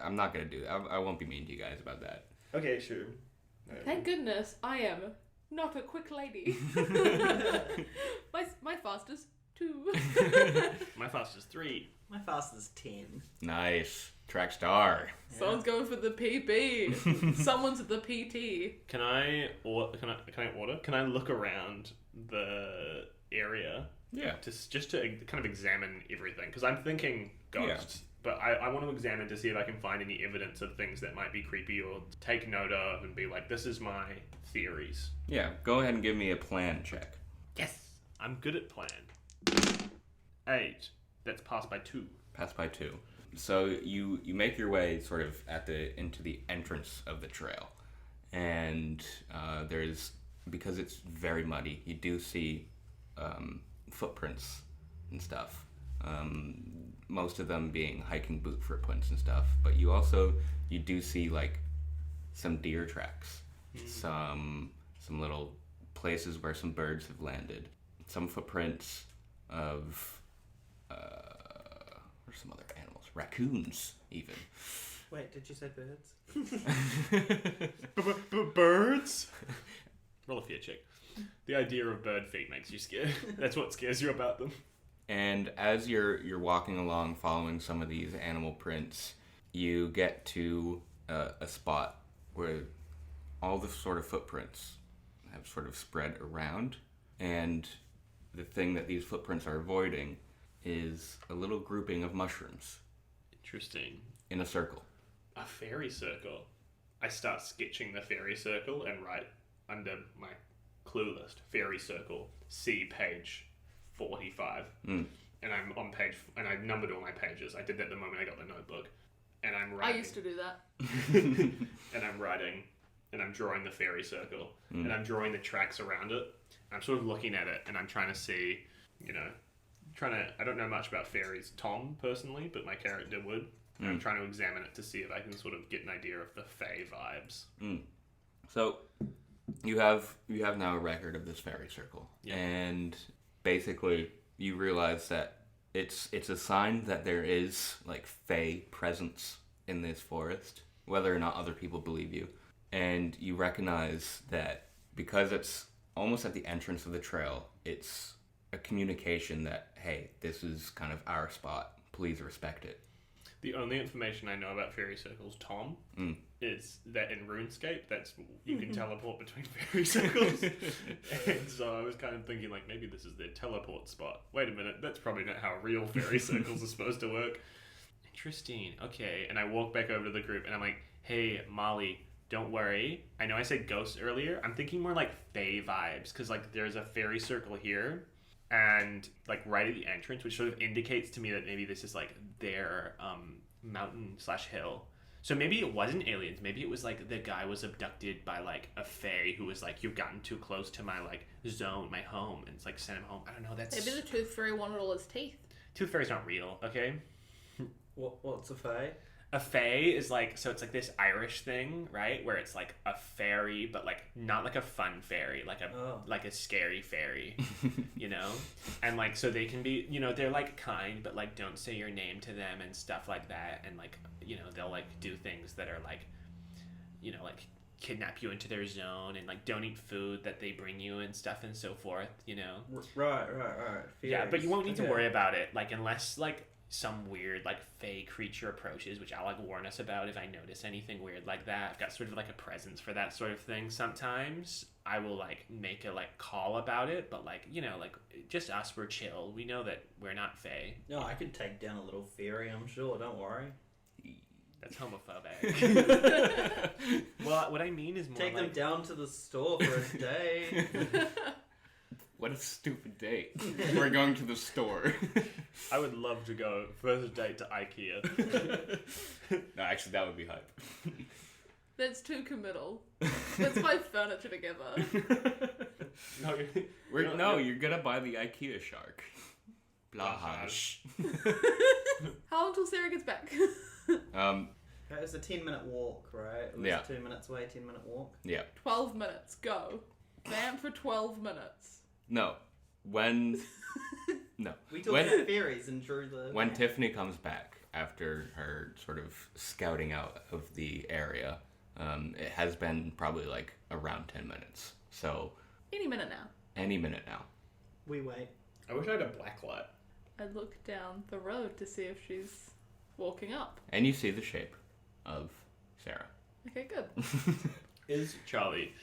I'm not gonna do that. I won't be mean to you guys about that. Okay, sure. Thank goodness I am not a quick lady. my fastest 2. My fast is 3. My fastest 10. Nice track star. Someone's going for the PB. Someone's at the PT. Can I order? Can I look around the area? Yeah. Just to kind of examine everything, because I'm thinking ghosts, but I want to examine to see if I can find any evidence of things that might be creepy or take note of and be like, this is my theories. Yeah. Go ahead and give me a plan check. Yes, I'm good at plan. 8. That's passed by 2. Pass by 2. So you make your way sort of into the entrance of the trail, and there's, because it's very muddy, you do see footprints and stuff. Most of them being hiking boot footprints and stuff, but you do see some deer tracks, some little places where some birds have landed, some footprints of or some other animals, raccoons even. Wait, did you say birds? Birds? Roll a fear check. The idea of bird feet makes you scared. That's what scares you about them. And as you're walking along, following some of these animal prints, you get to a spot where all the sort of footprints have sort of spread around, and the thing that these footprints are avoiding is a little grouping of mushrooms Interesting. in a circle. A fairy circle. I start sketching the fairy circle and write under my clue list, fairy circle, see page 45. And I'm on page, and I numbered all my pages. I did that the moment I got the notebook. And I'm writing. I used to do that. And I'm writing, and I'm drawing the fairy circle, and I'm drawing the tracks around it. I'm sort of looking at it, and I'm trying to see, I don't know much about fairies, Tom, personally, but my character would. And I'm trying to examine it to see if I can sort of get an idea of the fae vibes. So you have now a record of this fairy circle, and basically you realize that it's a sign that there is like fae presence in this forest, whether or not other people believe you. And you recognize that because it's almost at the entrance of the trail, it's a communication that, hey, this is kind of our spot. Please respect it. The only information I know about fairy circles, Tom, is that in RuneScape, you can teleport between fairy circles. And so I was kind of thinking, like, maybe this is their teleport spot. Wait a minute, that's probably not how real fairy circles are supposed to work. Interesting. Okay. And I walk back over to the group, and I'm like, hey, Molly, don't worry. I know I said ghosts earlier. I'm thinking more like fae vibes, because, like, there's a fairy circle here. And like right at the entrance, which sort of indicates to me that maybe this is like their mountain/hill. So maybe it wasn't aliens. Maybe it was like the guy was abducted by like a fae who was like, you've gotten too close to my like zone, my home, and it's like sent him home. I don't know. That's Maybe the tooth fairy wanted all his teeth. Tooth fairy's not real. Okay. What's a fae? A fae is like, so it's like this Irish thing, right? Where it's like a fairy, but like not like a fun fairy, like a scary fairy, And like, so they can be, they're like kind, but like don't say your name to them and stuff like that. And like, they'll like do things that are like, like kidnap you into their zone and like don't eat food that they bring you and stuff and so forth, Right. Yeah, but you won't need to worry about it, like unless like some weird like fae creature approaches, which I'll like warn us about if I notice anything weird like that. I've got sort of like a presence for that sort of thing. Sometimes I will like make a like call about it, but like like just us, we're chill. We know that we're not fae. No, I could take down a little fairy, I'm sure. Don't worry. That's homophobic. Well, what I mean is more take them down to the store for a day. What a stupid date. We're going to the store. I would love to go first date to IKEA. No, actually, that would be hype. That's too committal. Let's buy furniture together. You're gonna buy the IKEA shark. Blahash. How long till Sarah gets back? It's a 10-minute walk, right? At least 2 minutes away, 10-minute walk. Yeah. 12 minutes, go. Vamp for 12 minutes. No. No. We talked about fairies and drew the... When Tiffany comes back after her sort of scouting out of the area, it has been probably like around 10 minutes. So... Any minute now. Any minute now. We wait. I wish I had a black light. I look down the road to see if she's walking up. And you see the shape of Sarah. Okay, good. Charlie,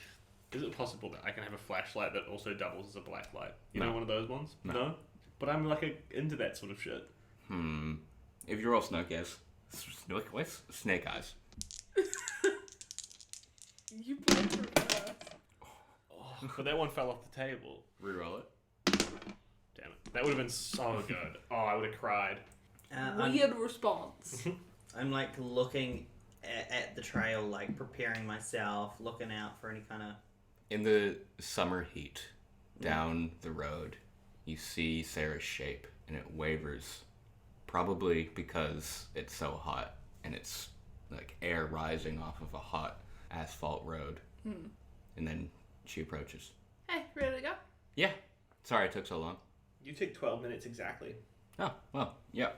is it possible that I can have a flashlight that also doubles as a black light? You No. know, one of those ones? No. But I'm like into that sort of shit. If you roll snake eyes. Snake eyes. You put it through first. Oh, but that one fell off the table. Reroll it. Damn it. That would have been so good. Oh, I would have cried. Weird response. I'm like looking at the trail, like preparing myself, looking out for any kind of... In the summer heat, down the road, you see Sarah's shape, and it wavers. Probably because it's so hot, and it's like air rising off of a hot asphalt road. And then she approaches. Hey, ready to go? Yeah. Sorry it took so long. You take 12 minutes exactly. Oh, well, yeah.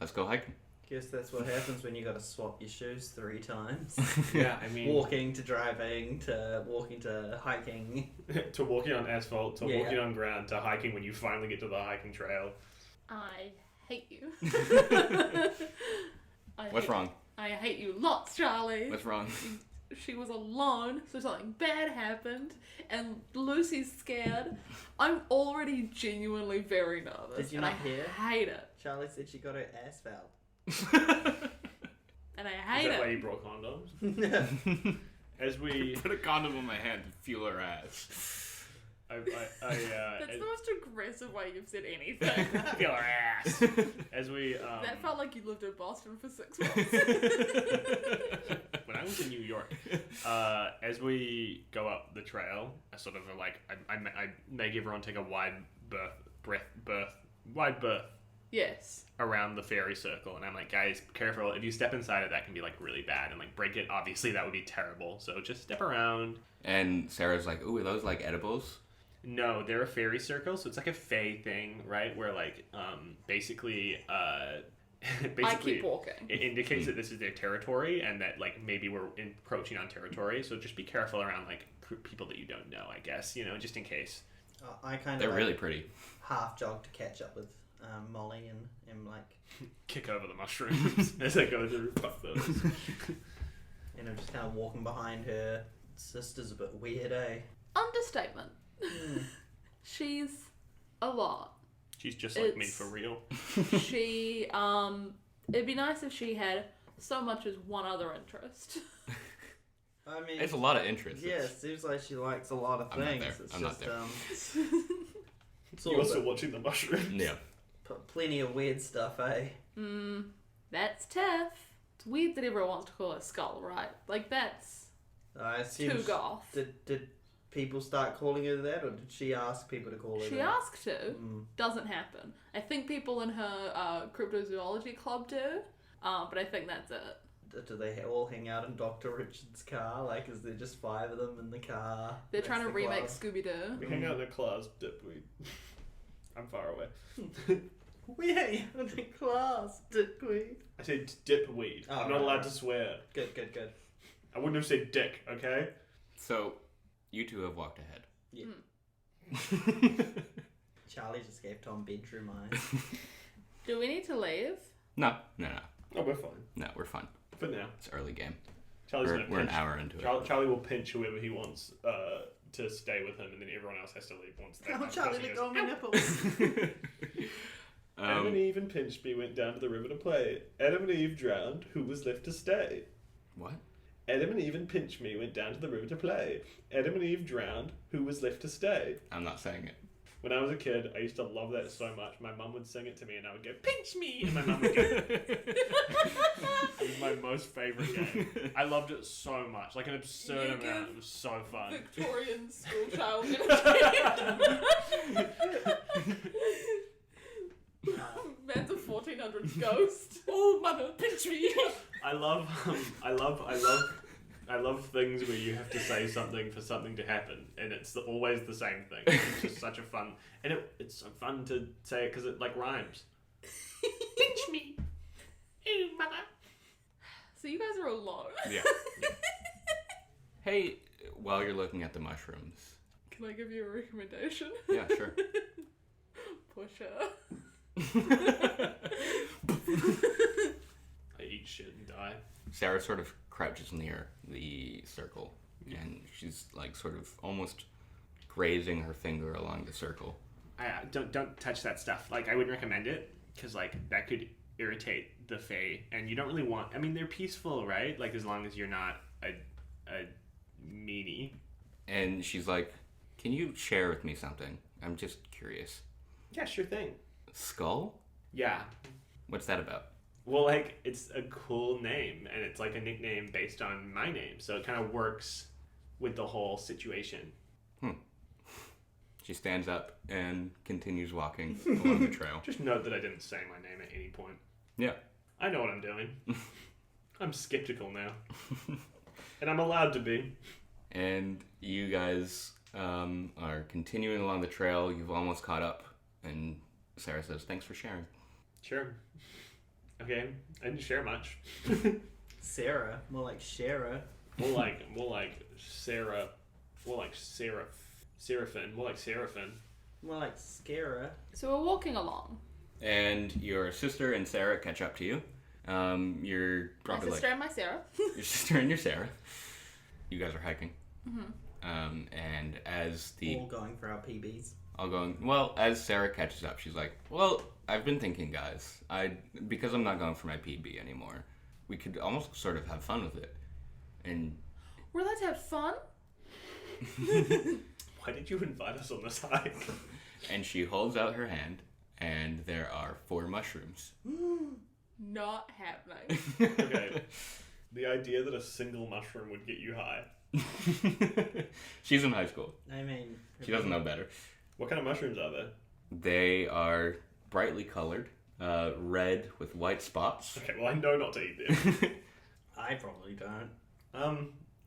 Let's go hiking. Guess that's what happens when you gotta swap your shoes 3 times. Yeah, I mean... Walking to driving to walking to hiking. to walking on asphalt, to Yeah. walking on ground, to hiking when you finally get to the hiking trail. I hate you. What's wrong? I hate you lots, Charlie. What's wrong? She was alone, so something bad happened, and Lucy's scared. I'm already genuinely very nervous. Did you and not hear? I hate it. Charlie said she got her ass fouled. And I Is hate that why it. you brought condoms? As we... Put a condom on my hand to feel her ass. That's the most aggressive way you've said anything. feel our ass. As we... That felt like you lived in Boston for 6 months. when I was in New York, as we go up the trail, I sort of like I make everyone take a wide berth Yes. around the fairy circle, and I'm like, guys, careful. If you step inside it, that can be like really bad, and like break it. Obviously, that would be terrible. So just step around. And Sarah's like, ooh, are those like edibles? No, they're a fairy circle, so it's like a fae thing, right? Where like basically. I keep walking. It indicates that this is their territory and that like maybe we're encroaching on territory. So just be careful around like people that you don't know, I guess, you know, just in case. I kind of They're really pretty. half jog to catch up with Molly and am like, Kick over the mushrooms as I go through. Fuck those. and I'm just kind of walking behind her. Sister's a bit weird, eh? Understatement. She's a lot. She's just like me for real. She, it'd be nice if she had so much as one other interest. I mean, It's a lot of interest. yeah, it seems like she likes a lot of I'm not things. there. It's I'm not just, there. it's all You're a also bit- watching the mushrooms. Yeah. plenty of weird stuff, eh? That's Tiff. It's weird that everyone wants to call her Skull, right? Like, that's I assume too goth. Did people start calling her that, or did she ask people to call her She that? asked to. Doesn't happen. I think people in her cryptozoology club do, but I think that's it. Do they all hang out in Dr. Richard's car? Like, is there just 5 of them in the car? They're That's trying to the remake club? Scooby-Doo. We hang out in the class, dipweed. I'm far away. We hang out in the class, did we? I said dipweed. Oh, I'm not right, allowed right. to swear. Good. I wouldn't have said dick, okay? So, you two have walked ahead. Yeah. Charlie just gave Tom bedroom eyes. Do we need to leave? No. Oh, we're fine. No, we're fine. For now. It's early game. Charlie's We're, gonna we're an pinch. hour into it. Charlie will pinch whoever he wants to stay with him, and then everyone else has to leave once they Oh, Charlie, let go of my "Ow." nipples. Adam and Eve and pinched me went down to the river to play. Adam and Eve drowned. Who was left to stay? What? Adam and Eve and pinch me went down to the river to play. Adam and Eve drowned. Who was left to stay? I'm not saying it. When I was a kid, I used to love that so much. My mum would sing it to me, and I would go, "Pinch me!" And my mum would go. It was my most favourite game. I loved it so much, like an absurd You amount. give It was so fun. Victorian school child energy. Man's a 1400s ghost. Oh, mother, pinch me. I love things where you have to say something for something to happen, and it's always the same thing. It's just such a fun, and it's so fun to say it because it like rhymes. Pinch me, oh mother. So you guys are alone. Yeah. Hey, while you're looking at the mushrooms. Can I give you a recommendation? Yeah, sure. Push her. I eat shit and die. Sarah sort of crouches near the circle, and she's like sort of almost grazing her finger along the circle. Don't touch that stuff. Like I wouldn't recommend it because like that could irritate the fae, and you don't really want. I mean, they're peaceful, right? Like as long as you're not a meanie. And she's like, "Can you share with me something? I'm just curious." Yeah, sure thing. Skull? Yeah. What's that about? Well, like, it's a cool name, and it's like a nickname based on my name, so it kind of works with the whole situation. She stands up and continues walking along the trail. Just note that I didn't say my name at any point. Yeah. I know what I'm doing. I'm skeptical now. And I'm allowed to be. And you guys are continuing along the trail. You've almost caught up, and Sarah says, "Thanks for sharing." Sure. Okay, I didn't share much. Sarah, more like Shara. More like Sarah, Seraphim, more like Seraphim. More like Scara. So we're walking along. And your sister and Sarah catch up to you. You're My probably sister and my Sarah. your sister and your Sarah. You guys are hiking. And as the All going for our PBs. as Sarah catches up, she's like, well, I've been thinking, guys, because I'm not going for my PB anymore, we could almost sort of have fun with it. And We're allowed to have fun? Why did you invite us on this hike? and she holds out her hand, and there are 4 mushrooms. Not happening. Okay. The idea that a single mushroom would get you high. She's in high school. I mean, She doesn't know better. What kind of mushrooms are there? They are brightly colored, red with white spots. Okay, well I know not to eat them. I probably don't.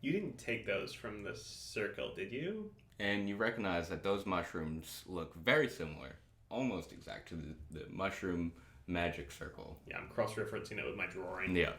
You didn't take those from the circle, did you? And you recognize that those mushrooms look very similar, almost exact to the mushroom magic circle. Yeah, I'm cross-referencing it with my drawing. Yeah.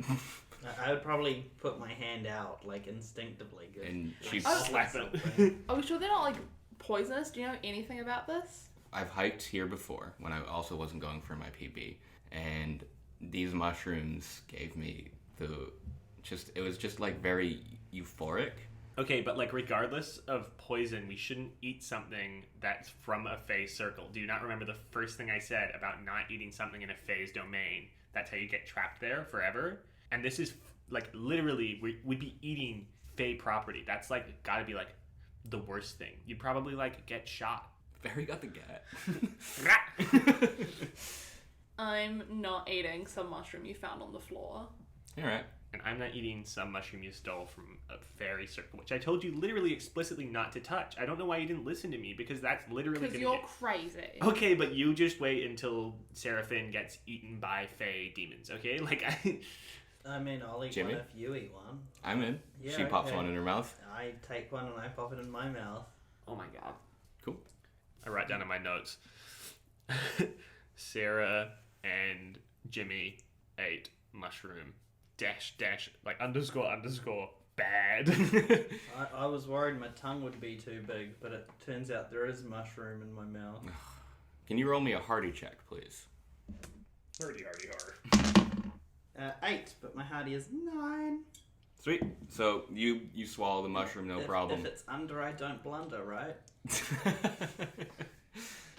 I would probably put my hand out, like, instinctively. And like, she slap it. something. Are we sure they're not, like, poisonous? Do you know anything about this? I've hiked here before when I also wasn't going for my PB, and these mushrooms gave me it was just like very euphoric. Okay, but like regardless of poison, we shouldn't eat something that's from a phase circle. Do you not remember the first thing I said about not eating something in a phase domain? That's how you get trapped there forever. And this is like literally we'd be eating Fey property. That's like gotta be like the worst thing. You'd probably like get shot. Barry got the gat. I'm not eating some mushroom you found on the floor. All right. And I'm not eating some mushroom you stole from a fairy circle, which I told you literally explicitly not to touch. I don't know why you didn't listen to me, because that's literally Because gonna you're crazy. Okay, but you just wait until Seraphine gets eaten by Fey demons, okay? Like, I mean, I'll eat Jimmy? one if you eat one. I'm in. Yeah, She pops okay. one in her mouth. I take one and I pop it in my mouth. Oh my god. Cool. I write down in my notes. Sarah and Jimmy ate mushroom. Dash, like underscore, bad. I was worried my tongue would be too big, but it turns out there is mushroom in my mouth. Can you roll me a hardy check, please? Hardy. 8, but my hardy is 9. Sweet. So you swallow the mushroom, no problem. If it's under, I don't blunder, right?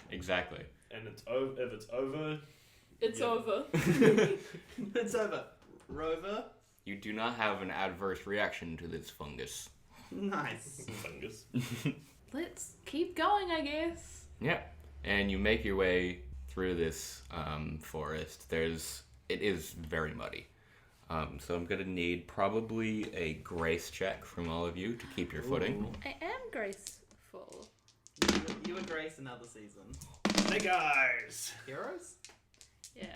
Exactly. And it's over. If it's over, It's Yeah. over. It's over. Rover. You do not have an adverse reaction to this fungus. Nice. fungus. Let's keep going, I guess. Yeah. And you make your way through this forest. It is very muddy. So I'm going to need probably a grace check from all of you to keep your footing. Ooh. I am graceful. You were Grace another season. Hey guys. Heroes? Yeah.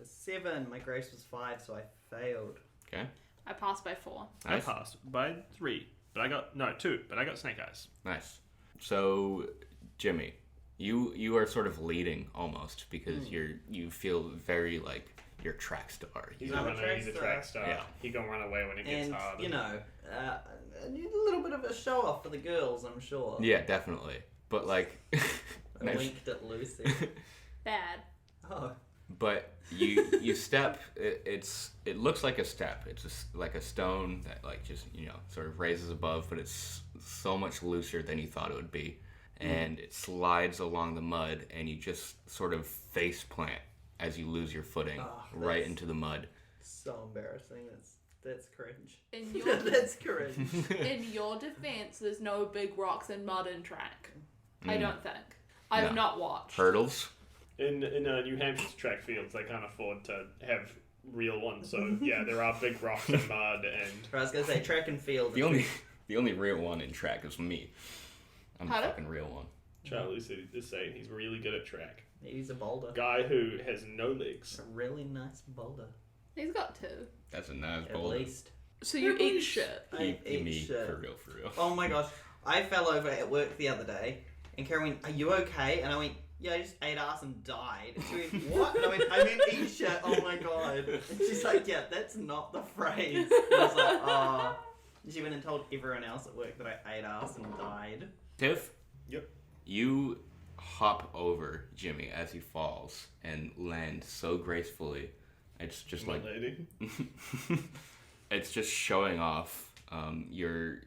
7. My Grace was 5, so I failed. Okay. I passed by 4. Nice. I passed by 3, but I got 2, but I got snake eyes. Nice. So, Jimmy, you are sort of leading almost because you feel very like you're a track star. He's I'm a a track star. Yeah. He gonna run away when it gets And, hard. you know, I need a little bit of a show off for the girls, I'm sure. Yeah, definitely. But like, I winked at Lucy. Bad. Oh. but you step. It looks like a step. It's just like a stone that like just sort of raises above, but it's so much looser than you thought it would be, and it slides along the mud, and you just sort of face plant as you lose your footing right that's- into the mud. So embarrassing. That's cringe. In your That's cringe. in your defense, there's no big rocks and mud in track. I don't think. I No. have not watched. Hurdles. In New Hampshire's track fields, they can't afford to have real ones. So yeah, there are big rocks and mud and. I was gonna say track and field. The only real one in track is me. I'm the Pardon? fucking real one. Charlie is saying he's really good at track. He's a boulder. Guy who has no legs. A really nice boulder. He's got 2. That's a nice At boulder. least. So you At eat least. shit. I You eat me shit. for real. Oh my gosh. I fell over at work the other day, and Karen went, "Are you okay?" And I went, "Yeah, I just ate ass and died." And she went, "What?" And I went, "I meant eat shit, oh my god." And she's like, "Yeah, that's not the phrase." And I was like, "Oh." And she went and told everyone else at work that I ate ass and died. Tiff? Yep. You hop over Jimmy as he falls and land so gracefully. It's just My like lady. it's just showing off your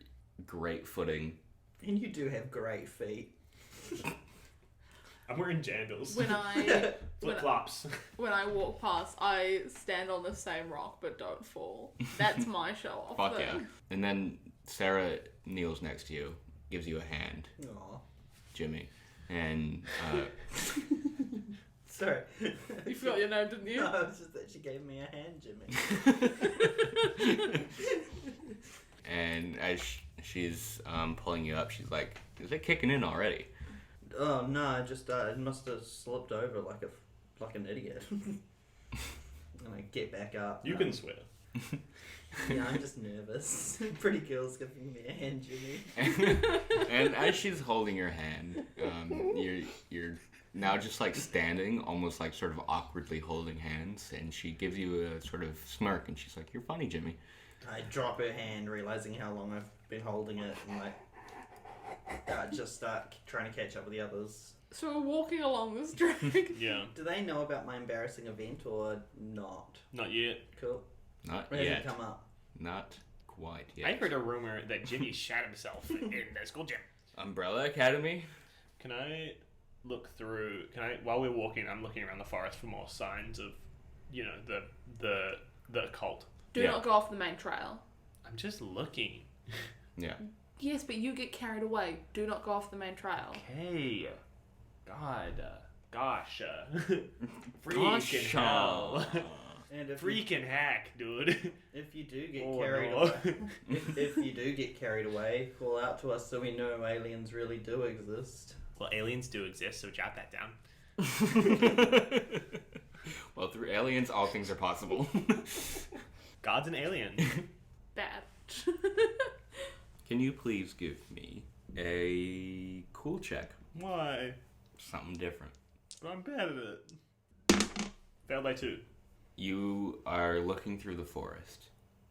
great footing. And you do have great feet. I'm wearing jandals. When I Flip flops. when I walk past, I stand on the same rock but don't fall. That's my show off. Fuck thing. yeah. And then Sarah kneels next to you, gives you a hand, Aw. Jimmy. And Sorry. You forgot your name, didn't you? No, it's just that she gave me a hand, Jimmy. and as she's pulling you up, she's like, "Is it kicking in already?" Oh no, I just it must have slipped over like an idiot. And I get back up. You can swear. Yeah, I'm just nervous. Pretty girl's giving me a hand, Jimmy. And as she's holding your hand, you're now just like standing, almost like sort of awkwardly holding hands, and she gives you a sort of smirk, and she's like, "You're funny, Jimmy." I drop her hand, realizing how long I've been holding it, and like just start trying to catch up with the others. So we're walking along this track. Yeah. Do they know about my embarrassing event or not? Not yet. Cool. Not It hasn't yet. come up. Not quite yet. I heard a rumor that Jimmy shat himself in the school gym. Umbrella Academy? Can I look through? While we're walking, I'm looking around the forest for more signs of, the occult. Do Yeah. not go off the main trail. I'm just looking. Yeah. Yes, but you get carried away. Do not go off the main trail. Okay. God. Gosh. Gosh, Freaking hell. And if Freaking hack, dude. if you do get Oh, carried no. away, if you do get carried away, call out to us so we know aliens really do exist. Well, aliens do exist, so jot that down. Well, through aliens, all things are possible. God's an alien. Bad. Can you please give me a cool check? Why? Something different. But I'm bad at it. Failed by 2. You are looking through the forest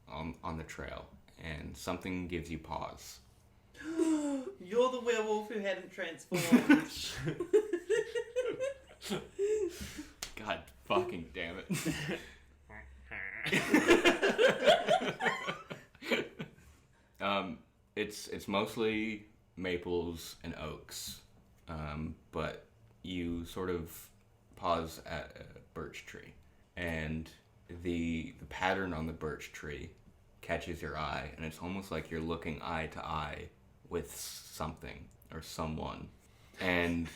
on the trail, and something gives you pause. You're the werewolf who hadn't transformed. God fucking damn it. It's mostly maples and oaks, but you sort of pause at a birch tree, and the pattern on the birch tree catches your eye, and it's almost like you're looking eye to eye with something or someone, and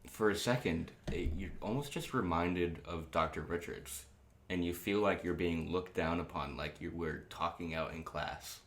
for a second, you're almost just reminded of Dr. Richards, and you feel like you're being looked down upon, like you were talking out in class.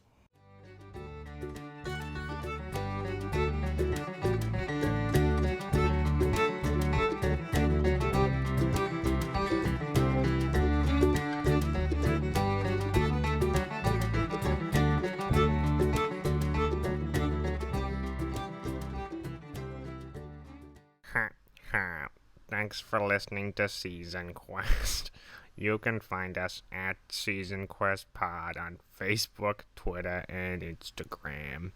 Thanks for listening to Season Quest. You can find us at Season Quest Pod on Facebook, Twitter, and Instagram.